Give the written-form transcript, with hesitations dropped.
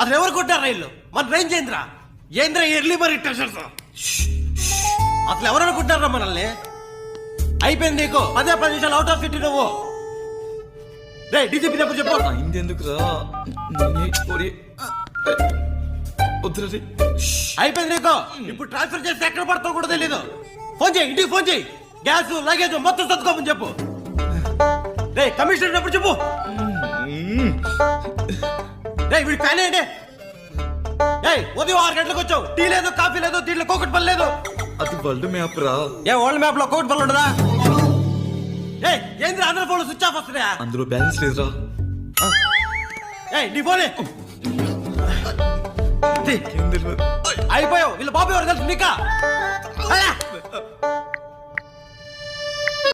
అసలు ఎవరు కొట్టారా ఇల్లు మన రేంజ్ ఏంద్రా ఏంద్రా ఎర్లీ మరి ట్రెషర్స్ అసలు ఎవరు అనుకుంటారా మనల్ని అయిపోయింది నీకు 10 నిమిషాలు అవుట్ ఆఫ్ సిటీ నువ్వు రే డీజీపీ చెప్పు చెప్పు ఇంకెందుకు రా అయిపోయింది నీకు ఇప్పుడు ట్రాన్స్ఫర్ చేస్తే ఎక్కడ పడతావు కూడా తెలీదు ఫోన్ చేయి ఇంటికి ఫోన్ చేయి గ్యాస్ లగేజ్ మొత్తం సర్దుకోమని చెప్పు రే కమిషనర్ ఎప్పుడు చెప్పు రే వీడి ఫ్యాన్ ఏంటి ఉదయం 6 గంటలకు వచ్చావు టీ లేదు కాఫీ లేదు దీంట్లో కోకట్ పని లేదు అది వరల్డ్ మ్యాప్ రా వరల్డ్ మ్యాప్ లో కోకట్ పని ఉండదా ఏంద్ర అందరి ఫోన్ స్విచ్ ఆఫ్ వస్తున్నాయా అందులో బ్యాలెన్స్ లేదురా నీ ఫోనే అయిపోయావు వీళ్ళ బాబు ఎవరు తెలుసు నీకా